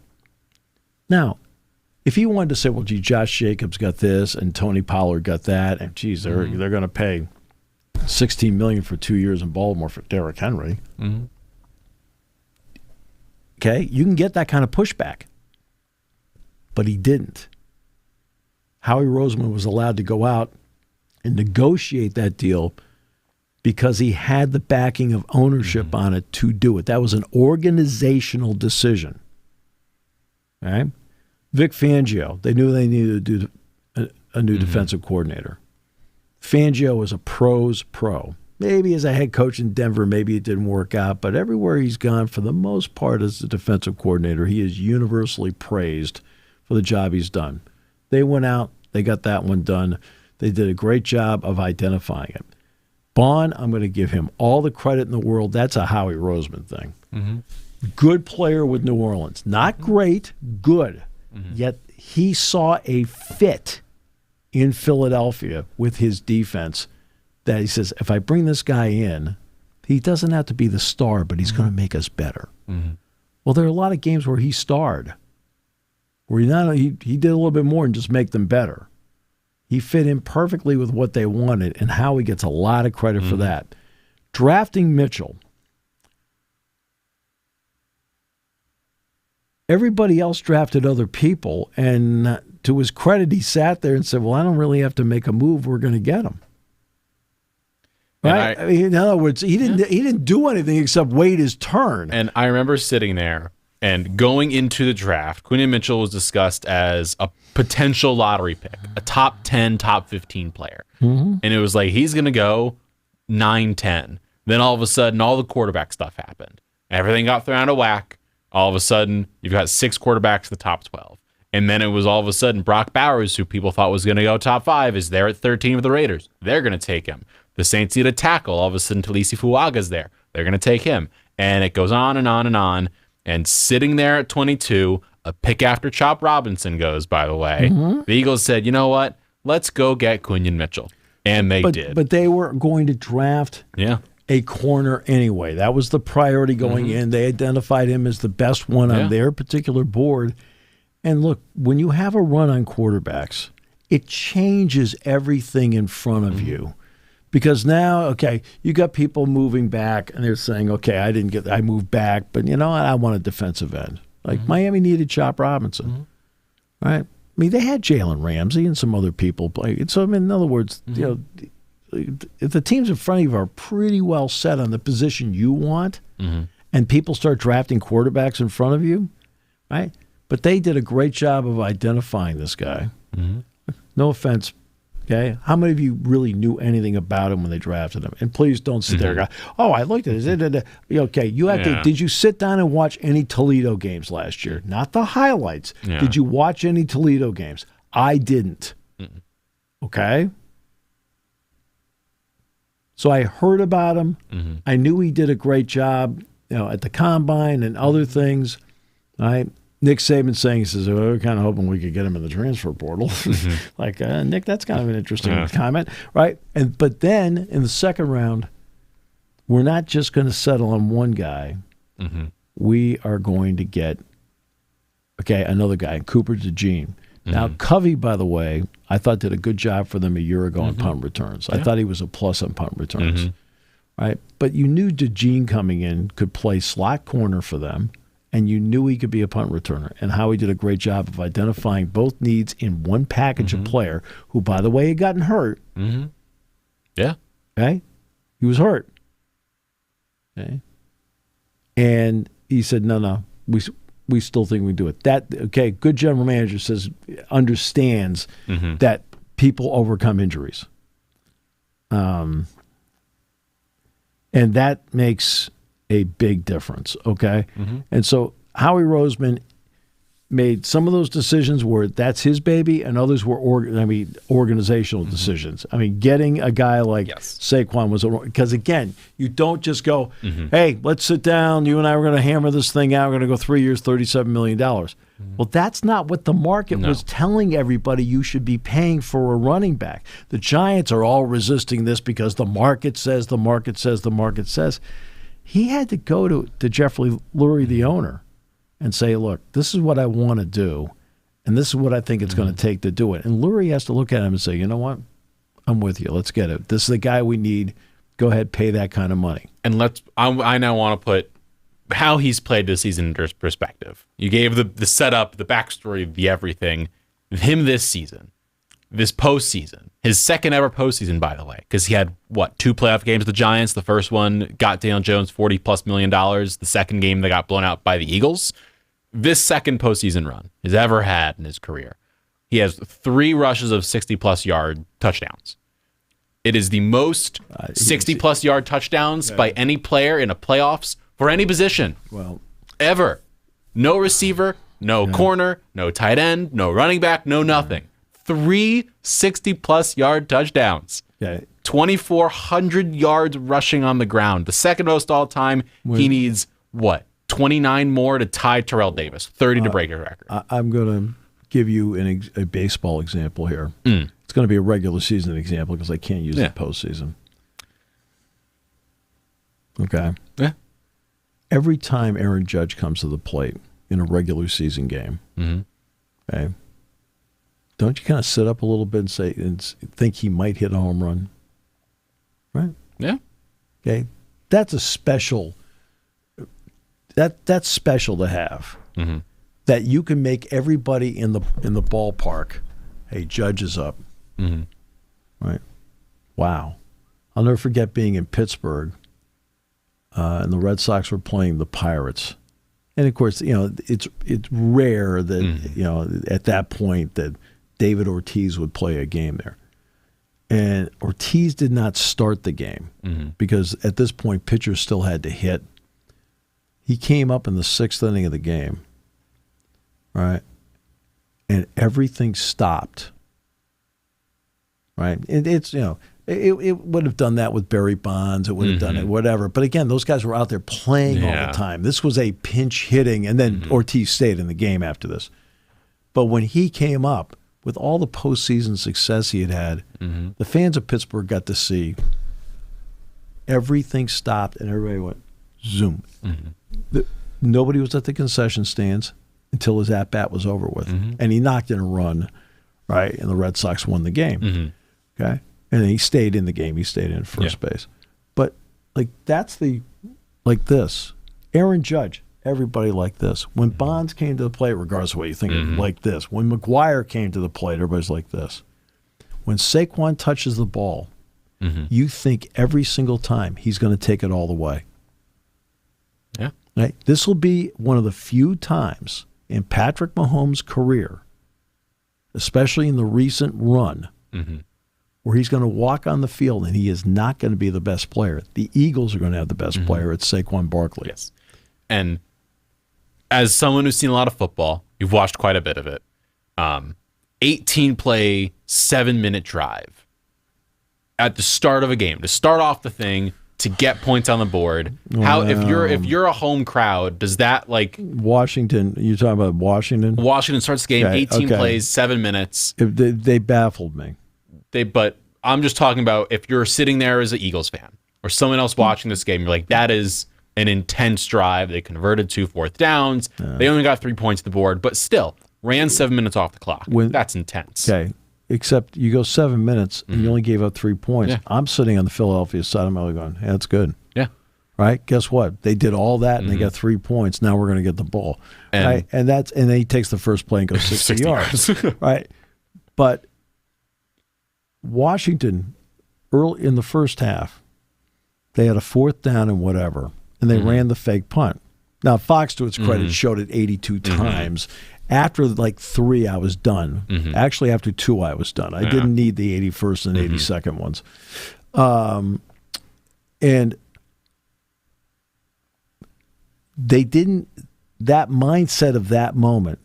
Now, if he wanted to say, well, gee, Josh Jacobs got this and Tony Pollard got that, and geez, they're going to pay $16 million for 2 years in Baltimore for Derrick Henry. Okay, you can get that kind of pushback. But he didn't. Howie Roseman was allowed to go out and negotiate that deal because he had the backing of ownership on it to do it. That was an organizational decision. All right? Vic Fangio, they knew they needed to do a new defensive coordinator. Fangio was a pro's pro. Maybe as a head coach in Denver, maybe it didn't work out, but everywhere he's gone, for the most part, as the defensive coordinator, he is universally praised for the job he's done. They went out, they got that one done. They did a great job of identifying it. Bond, I'm going to give him all the credit in the world. That's a Howie Roseman thing. Good player with New Orleans. Not great, good. Yet he saw a fit in Philadelphia with his defense that he says, if I bring this guy in, he doesn't have to be the star, but he's going to make us better. Well, there are a lot of games where he starred, where he did a little bit more than just make them better. He fit in perfectly with what they wanted, and Howie gets a lot of credit for that. Drafting Mitchell. Everybody else drafted other people, and to his credit, he sat there and said, well, I don't really have to make a move. We're going to get him. Right? In other words, he didn't do anything except wait his turn. And I remember sitting there and going into the draft, Quinton Mitchell was discussed as a potential lottery pick, a top 10, top 15 player. And it was like, he's going to go 9, 10. Then all of a sudden, all the quarterback stuff happened. Everything got thrown out of whack. All of a sudden, you've got 6 quarterbacks in the top 12. And then it was all of a sudden Brock Bowers, who people thought was going to go top 5, is there at 13 with the Raiders. They're going to take him. The Saints need a tackle. All of a sudden, Talisi Fuaga's there. They're going to take him. And it goes on and on and on. And sitting there at 22, a pick after Chop Robinson goes, by the way. The Eagles said, you know what? Let's go get Quinton Mitchell. And they did. But they were going to draft a corner anyway. That was the priority going in. They identified him as the best one on their particular board. And look, when you have a run on quarterbacks, it changes everything in front of you. Because now, okay, you got people moving back, and they're saying, okay, I moved back, but you know what? I want a defensive end. Like Miami needed Chop Robinson, right? I mean, they had Jalen Ramsey and some other people play. So, I mean, in other words, you know, if the teams in front of you are pretty well set on the position you want, and people start drafting quarterbacks in front of you, right? But they did a great job of identifying this guy. No offense, Okay, how many of you really knew anything about him when they drafted him? And please don't sit there and go, "Oh, I looked at it." Okay, you have to. Did you sit down and watch any Toledo games last year? Not the highlights. Yeah. Did you watch any Toledo games? I didn't. Okay. So I heard about him. I knew he did a great job, at the combine and other things. Right. Nick Saban saying, he says, we're kind of hoping we could get him in the transfer portal. Like, Nick, that's kind of an interesting comment, right? But then in the second round, we're not just going to settle on one guy. We are going to get, another guy, Cooper DeJean. Now, Covey, by the way, I thought did a good job for them a year ago on punt returns. I thought he was a plus on punt returns, right? But you knew DeJean coming in could play slot corner for them. And you knew he could be a punt returner, and Howie did a great job of identifying both needs in one package of player who, by the way, had gotten hurt. Yeah. Okay? He was hurt. Okay? And he said, no, we still think we can do it. Good general manager understands that people overcome injuries. And that makes a big difference, okay? And so Howie Roseman made some of those decisions where that's his baby, and others were organizational decisions. I mean, getting a guy like Saquon was because again, you don't just go, "Hey, let's sit down. You and I are going to hammer this thing out. We're going to go 3 years, $37 million." Well, that's not what the market was telling everybody you should be paying for a running back. The Giants are all resisting this because the market says, the market says, the market says. He had to go to Jeffrey Lurie, the owner, and say, look, this is what I want to do, and this is what I think it's going to take to do it. And Lurie has to look at him and say, you know what? I'm with you. Let's get it. This is the guy we need. Go ahead, pay that kind of money. And I now want to put how he's played this season into perspective. You gave the setup, the backstory, the everything. Him this season, this postseason. His second ever postseason, by the way, because he had, 2 playoff games with the Giants. The first one got Daniel Jones $40+ million. The second game, they got blown out by the Eagles. This second postseason run he's ever had in his career. He has 3 rushes of 60+ yard touchdowns. It is the most 60+ yard touchdowns by any player in a playoffs for any position. Ever. No receiver, no corner, no tight end, no running back, no nothing. 3 60+ yard touchdowns. 2,400 yards rushing on the ground. The second most all time. He needs 29 more to tie Terrell Davis. 30 to break his record. I'm going to give you a baseball example here. It's going to be a regular season example because I can't use the postseason. Okay. Yeah. Every time Aaron Judge comes to the plate in a regular season game, okay, don't you kind of sit up a little bit and think he might hit a home run? Right? Yeah. Okay. That's a special that's special to have. That you can make everybody in the ballpark, hey, Judge is up. Right? Wow. I'll never forget being in Pittsburgh, and the Red Sox were playing the Pirates. And of course, it's rare that at that point that David Ortiz would play a game there. And Ortiz did not start the game because at this point, pitchers still had to hit. He came up in the 6th inning of the game, right? And everything stopped, right? It would have done that with Barry Bonds. It would have done it, whatever. But again, those guys were out there playing all the time. This was a pinch hitting, and then Ortiz stayed in the game after this. But when he came up, with all the postseason success he had, the fans of Pittsburgh got to see everything stopped and everybody went zoom. Nobody was at the concession stands until his at-bat was over with. And he knocked in a run, right, and the Red Sox won the game. Okay? And he stayed in the game. He stayed in first base. But, that's this. Aaron Judge, everybody like this. When Bonds came to the plate, regardless of what you think, like this. When McGuire came to the plate, everybody's like this. When Saquon touches the ball, you think every single time he's going to take it all the way. Yeah. Right? This will be one of the few times in Patrick Mahomes' career, especially in the recent run, where he's going to walk on the field and he is not going to be the best player. The Eagles are going to have the best player. It's Saquon Barkley. Yes. And as someone who's seen a lot of football, you've watched quite a bit of it. 18-play, 7-minute drive at the start of a game to start off the thing to get points on the board. How if you're a home crowd, does that like Washington? You're talking about Washington. Washington starts the game, 18 plays, 7 minutes. They baffled me. But I'm just talking about if you're sitting there as an Eagles fan or someone else watching this game, you're like, that is an intense drive. They converted 2 fourth downs. They only got 3 points to the board, but still ran 7 minutes off the clock. That's intense. Okay. Except you go 7 minutes and you only gave up 3 points. Yeah. I'm sitting on the Philadelphia side of my going, that's good. Yeah. Right? Guess what? They did all that and they got 3 points. Now we're going to get the ball. And, and then he takes the first play and goes 60 yards. Right? But Washington, early in the first half, they had a 4th down and whatever, and they ran the fake punt. Now, Fox, to its credit, showed it 82 times. After like 3, I was done. Actually, after 2, I was done. I didn't need the 81st and 82nd ones. And they didn't, that mindset of that moment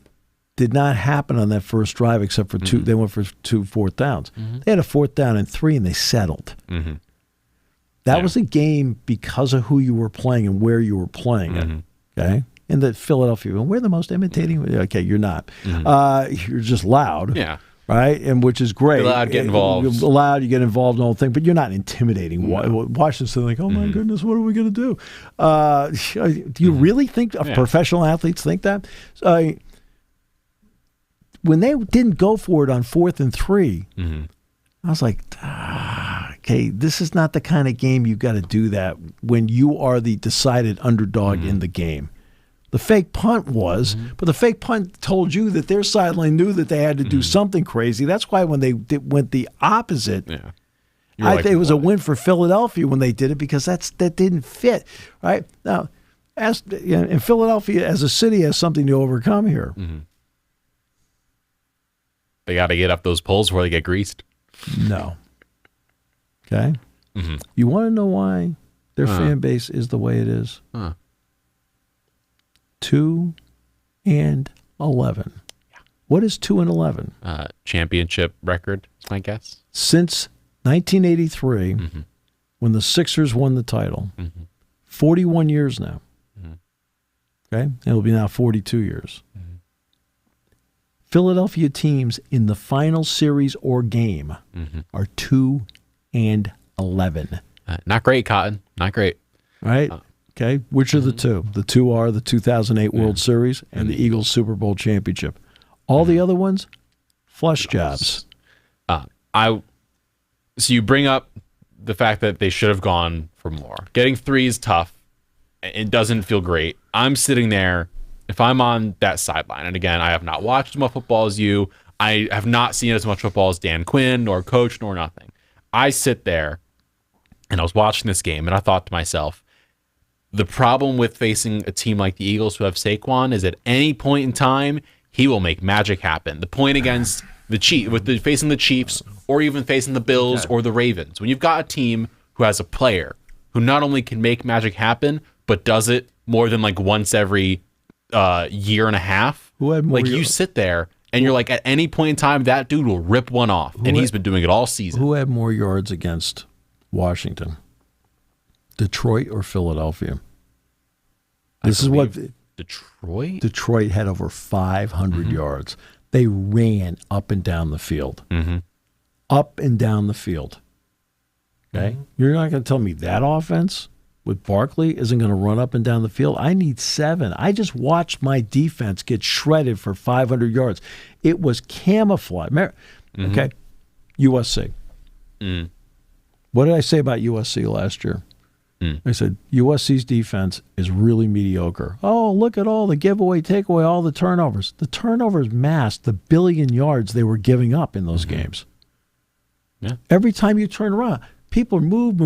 did not happen on that first drive except for 2. They went for 2 fourth downs. They had a 4th down and 3, and they settled. That was a game because of who you were playing and where you were playing it. Okay? And the Philadelphia, we're the most imitating. Okay, you're not. You're just loud. Yeah. Right? And which is great. You're allowed to get involved. You're allowed, you get involved in the whole thing, but you're not intimidating. Washington, like, oh my goodness, what are we going to do? Do you really think professional athletes think that? When they didn't go for it on 4th and 3, I was like, okay, this is not the kind of game you got to do that when you are the decided underdog in the game. The fake punt was, but the fake punt told you that their sideline knew that they had to do something crazy. That's why when they went the opposite, I think it was a win for Philadelphia when they did it because that didn't fit. Right now, and Philadelphia as a city has something to overcome here. They got to get up those poles before they get greased. No. Okay. You want to know why their fan base is the way it is? 2-11. What is 2-11? Championship record, is my guess. Since 1983, when the Sixers won the title, 41 years now. Okay, it'll be now 42 years. Philadelphia teams in the final series or game are 2-11. Not great, Cotton. Not great. Right? Okay. Which are the two? The two are the 2008 World Series and the Eagles Super Bowl championship. All the other ones, flush jobs. So you bring up the fact that they should have gone for more. Getting 3 is tough. It doesn't feel great. I'm sitting there. If I'm on that sideline, and again, I have not watched as much football as you. I have not seen as much football as Dan Quinn, nor coach, nor nothing. I sit there, and I was watching this game, and I thought to myself, the problem with facing a team like the Eagles who have Saquon is at any point in time, he will make magic happen. The point against the Chiefs, facing the Chiefs, or even facing the Bills or the Ravens, when you've got a team who has a player who not only can make magic happen, but does it more than like once every year and a half, you sit there and you're like, at any point in time, that dude will rip one off, and he's been doing it all season. Who had more yards against Washington? Detroit or Philadelphia? This is what Detroit had over 500 yards. They ran up and down the field. Up and down the field. Okay? You're not going to tell me that offense with Barkley isn't going to run up and down the field? I need 7. I just watched my defense get shredded for 500 yards. It was camouflage. Okay? USC. What did I say about USC last year? I said, USC's defense is really mediocre. Oh, look at all the giveaway, takeaway, all the turnovers. The turnovers masked the billion yards they were giving up in those games. Yeah. Every time you turn around, people move.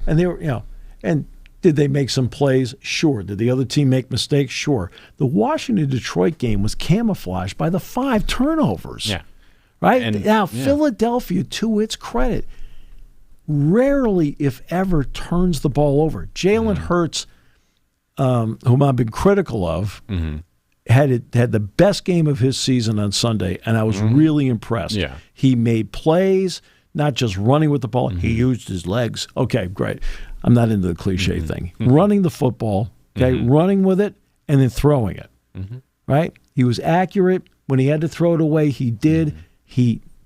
And they were, and did they make some plays? Sure. Did the other team make mistakes? Sure. The Washington-Detroit game was camouflaged by the 5 turnovers. Yeah. right? And, now, Philadelphia, to its credit, rarely, if ever, turns the ball over. Jalen Hurts, whom I've been critical of, had the best game of his season on Sunday, and I was really impressed. Yeah. He made plays, not just running with the ball. He used his legs. Okay, great. I'm not into the cliche thing. Running the football, okay, running with it, and then throwing it, right? He was accurate. When he had to throw it away, he did.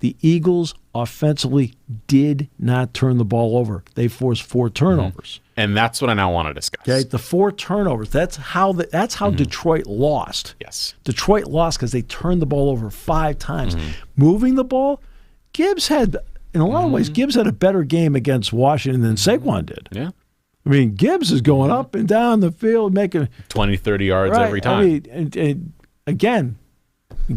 The Eagles offensively did not turn the ball over. They forced 4 turnovers. And that's what I now want to discuss. Okay, the 4 turnovers. That's how Detroit lost. Yes. Detroit lost because they turned the ball over 5 times. Moving the ball, Gibbs had, in a lot of ways, Gibbs had a better game against Washington than Saquon did. Yeah. I mean, Gibbs is going up and down the field, making 20, 30 yards every time. I mean, and again,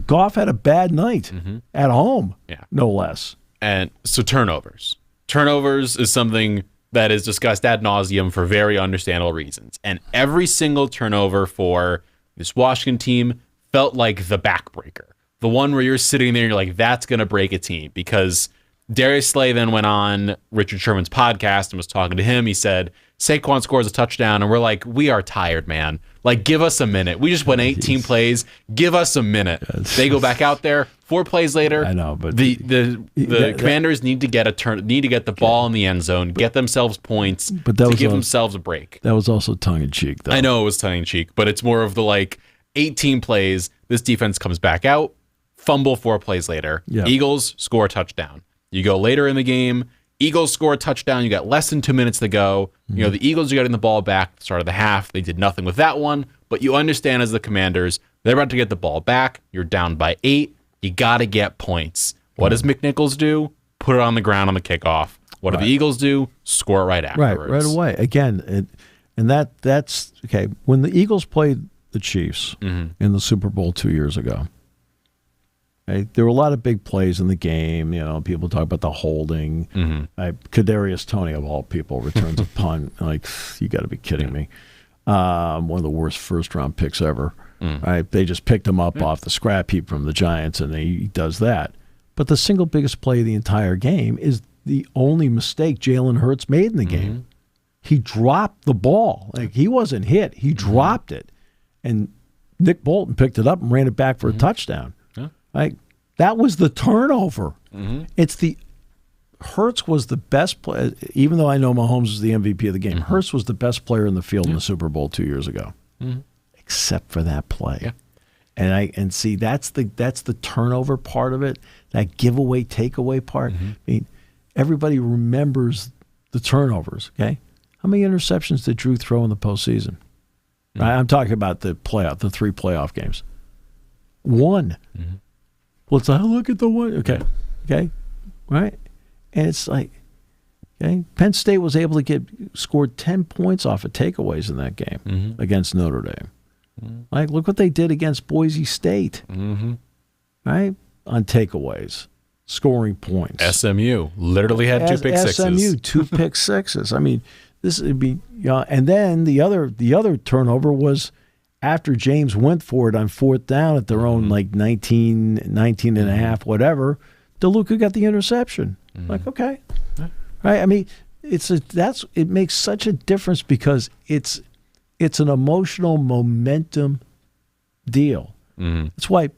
Goff had a bad night at home, no less. And so turnovers. Turnovers is something that is discussed ad nauseum for very understandable reasons. And every single turnover for this Washington team felt like the backbreaker. The one where you're sitting there and you're like, that's going to break a team. Because Darius Slay then went on Richard Sherman's podcast and was talking to him. He said, Saquon scores a touchdown, and we're like, we are tired, man. Like, give us a minute. We just went 18 plays. Give us a minute. They go back out there. 4 plays later. I know, but the Commanders need to get the ball in the end zone, get themselves points, to give themselves a break. That was also tongue in cheek, though. I know it was tongue in cheek, but it's more of the 18 plays. This defense comes back out, fumble 4 plays later. Yep. Eagles score a touchdown. You go later in the game. Eagles score a touchdown. You got less than 2 minutes to go. You know, the Eagles are getting the ball back at the start of the half. They did nothing with that one, but you understand as the Commanders, they're about to get the ball back. You're down by 8. You got to get points. What does McNichols do? Put it on the ground on the kickoff. What do the Eagles do? Score it right afterwards. Right away. Again, and that's okay. When the Eagles played the Chiefs in the Super Bowl 2 years ago, there were a lot of big plays in the game. You know, people talk about the holding. Kadarius Toney, of all people, returns a punt. Like, you got to be kidding me. One of the worst first-round picks ever. Right? They just picked him up off the scrap heap from the Giants, and he does that. But the single biggest play of the entire game is the only mistake Jalen Hurts made in the game. He dropped the ball. Like, he wasn't hit. He dropped it. And Nick Bolton picked it up and ran it back for a touchdown. Like, that was the turnover. It's the Hurts was the best player, even though I know Mahomes was the MVP of the game. Hurts was the best player in the field in the Super Bowl 2 years ago, except for that play. And see, that's the turnover part of it, that giveaway, takeaway part. I mean, everybody remembers the turnovers. Okay, how many interceptions did Drew throw in the postseason? Right? I'm talking about the 3 playoff games. 1. Well, it's like, look at the one. Okay, right? And it's like, okay, Penn State was able to scored 10 points off of takeaways in that game against Notre Dame. Like, look what they did against Boise State, right? On takeaways, scoring points. SMU literally had 2 pick sixes. SMU 2 pick sixes. I mean, this would be, and then the other turnover was after James went for it on 4th down at their own 19 and a half, whatever. DeLuca got the interception. Like, okay, right? I mean, it makes such a difference because it's an emotional momentum deal. That's why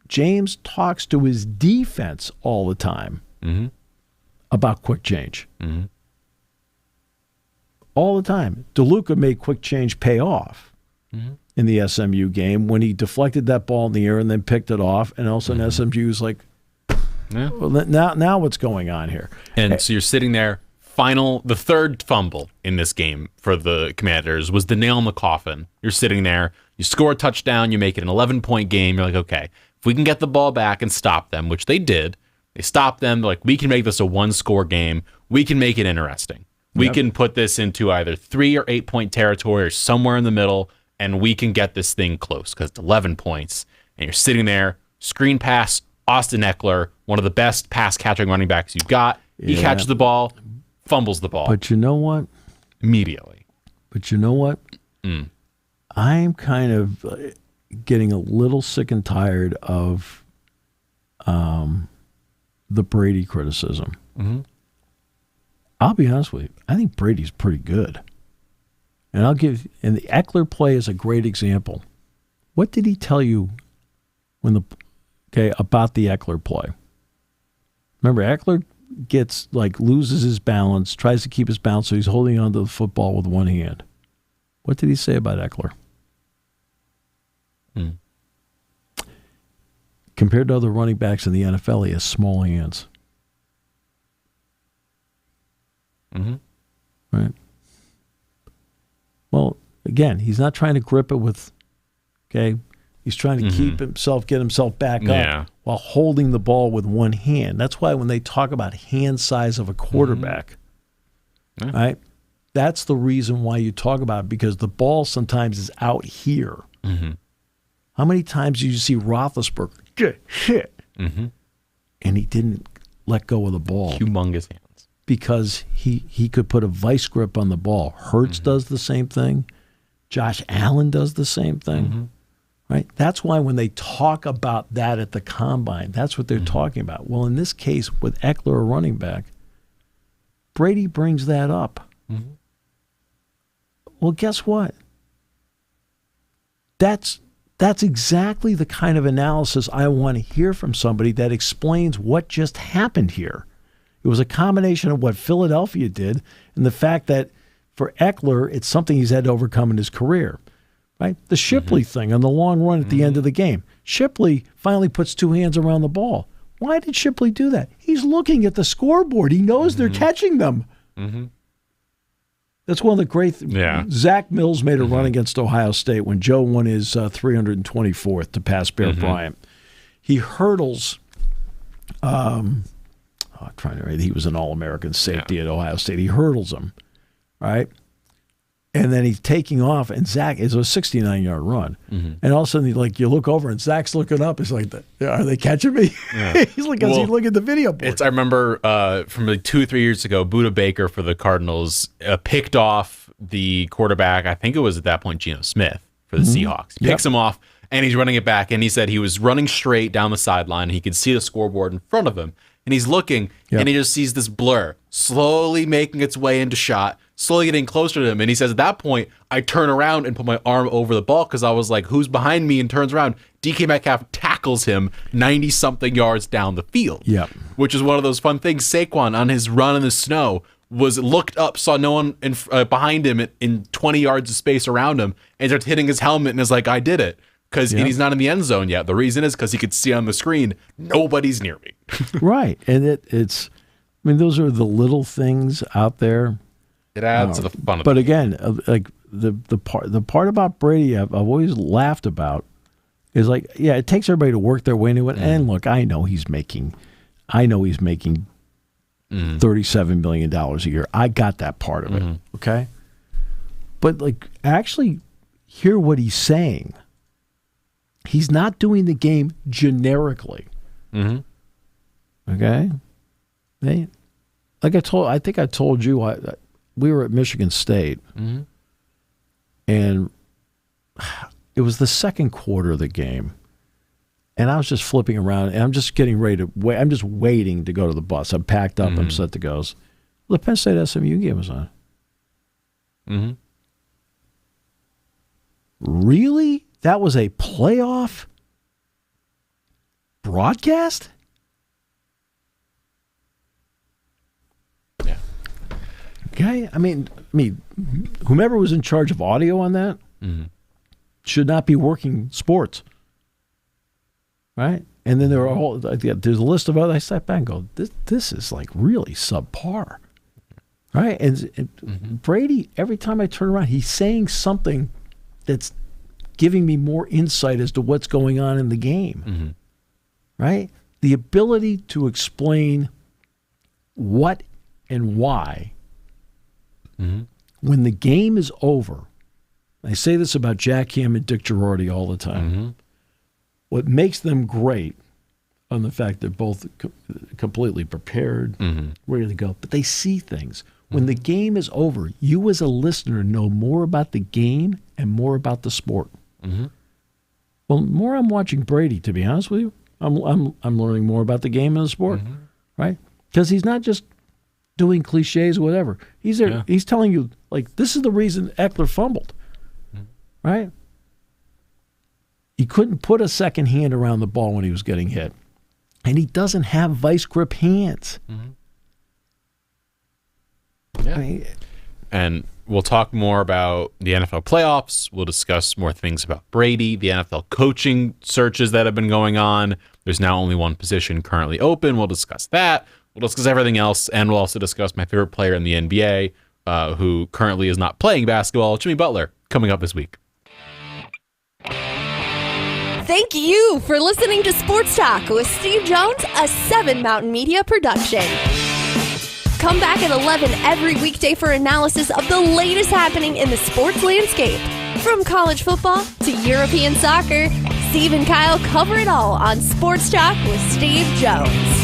James talks to his defense all the time about quick change. All the time. DeLuca made quick change pay off in the SMU game when he deflected that ball in the air and then picked it off, and all of a sudden SMU was like, well, now what's going on here? And so you're sitting there. The third fumble in this game for the Commanders was the nail in the coffin. You're sitting there. You score a touchdown. You make it an 11-point game. You're like, okay, if we can get the ball back and stop them, which they did. They stopped them. They're like, we can make this a 1-score game. We can make it interesting. We can put this into either 3 or 8 point territory or somewhere in the middle, and we can get this thing close because it's 11 points. And you're sitting there, screen pass, Austin Eckler, one of the best pass-catching running backs you've got. He catches the ball, fumbles the ball. But you know what? Immediately. But you know what? I'm kind of getting a little sick and tired of the Brady criticism. Mm-hmm. I'll be honest with you. I think Brady's pretty good. And the Eckler play is a great example. What did he tell you about the Eckler play? Remember, Eckler loses his balance, tries to keep his balance, so he's holding onto the football with one hand. What did he say about Eckler? Compared to other running backs in the NFL, he has small hands. Mm-hmm. Right. Well, again, he's not trying to grip it with, he's trying to get himself back up while holding the ball with one hand. That's why when they talk about hand size of a quarterback, right, that's the reason why you talk about it, because the ball sometimes is out here. Mm-hmm. How many times do you see Roethlisberger get hit, and he didn't let go of the ball? Humongous hands. Because he could put a vice grip on the ball. Hurts does the same thing. Josh Allen does the same thing. Right? That's why when they talk about that at the combine, that's what they're talking about. Well, in this case, with Eckler, a running back, Brady brings that up. Well, guess what? That's exactly the kind of analysis I want to hear from somebody that explains what just happened here. It was a combination of what Philadelphia did and the fact that for Eckler, it's something he's had to overcome in his career. Right? The Shipley thing on the long run at the end of the game. Shipley finally puts two hands around the ball. Why did Shipley do that? He's looking at the scoreboard. He knows they're catching them. That's one of the great Zach Mills made a run against Ohio State when Joe won his 324th to pass Bear Bryant. He hurdles he was an All-American safety at Ohio State. He hurdles him, right? And then he's taking off, and Zach is a 69-yard run. And all of a sudden, you look over, and Zach's looking up. He's like, are they catching me? He's like, as he look at the video board. I remember from 2 or 3 years ago, Budda Baker for the Cardinals picked off the quarterback. I think it was at that point Geno Smith for the Seahawks. He picks him off, and he's running it back. And he said he was running straight down the sideline, and he could see the scoreboard in front of him. And he's looking, and he just sees this blur slowly making its way into shot, slowly getting closer to him. And he says, at that point, I turn around and put my arm over the ball because I was like, who's behind me? And turns around. DK Metcalf tackles him 90-something yards down the field. Yeah. Which is one of those fun things. Saquon, on his run in the snow, was looked up, saw no one behind him in 20 yards of space around him, and starts hitting his helmet and is like, I did it. Because he's not in the end zone yet. The reason is because he could see on the screen, nobody's near me. Right. And it's, those are the little things out there. It adds to the fun of it. But again, the part about Brady I've always laughed about is it takes everybody to work their way into it. And look, I know he's making $37 million a year. I got that part of it. Okay. But actually hear what he's saying. He's not doing the game generically. Okay? I think I told you, we were at Michigan State, and it was the second quarter of the game, and I was just flipping around, and I'm just getting ready to wait. I'm just waiting to go to the bus. I'm packed up. I'm set to go. The Penn State SMU game was on. Really? That was a playoff broadcast? Yeah. Okay. I mean, whomever was in charge of audio on that should not be working sports. Right? And then there's a list of others. I sat back and go, this is really subpar. Right? And Brady, every time I turn around, he's saying something that's giving me more insight as to what's going on in the game. Right? The ability to explain what and why when the game is over. I say this about Jack Ham and Dick Girardi all the time. What makes them great on the fact they're both completely prepared, ready to go, but they see things. When the game is over, you as a listener know more about the game and more about the sport. Well, the more I'm watching Brady, to be honest with you, I'm learning more about the game and the sport. right? Because he's not just doing cliches or whatever. He's there. Yeah. He's telling you, like, this is the reason Eckler fumbled, right? He couldn't put a second hand around the ball when he was getting hit. And he doesn't have vice grip hands. Yeah. I mean, And we'll talk more about the NFL playoffs. We'll discuss more things about Brady, the NFL coaching searches that have been going on. There's now only one position currently open. We'll discuss that. We'll discuss everything else. And we'll also discuss my favorite player in the NBA, who currently is not playing basketball, Jimmy Butler, coming up this week. Thank you for listening to Sports Talk with Steve Jones, a 7 Mountain Media production. Come back at 11 every weekday for analysis of the latest happening in the sports landscape. From college football to European soccer, Steve and Kyle cover it all on Sports Talk with Steve Jones.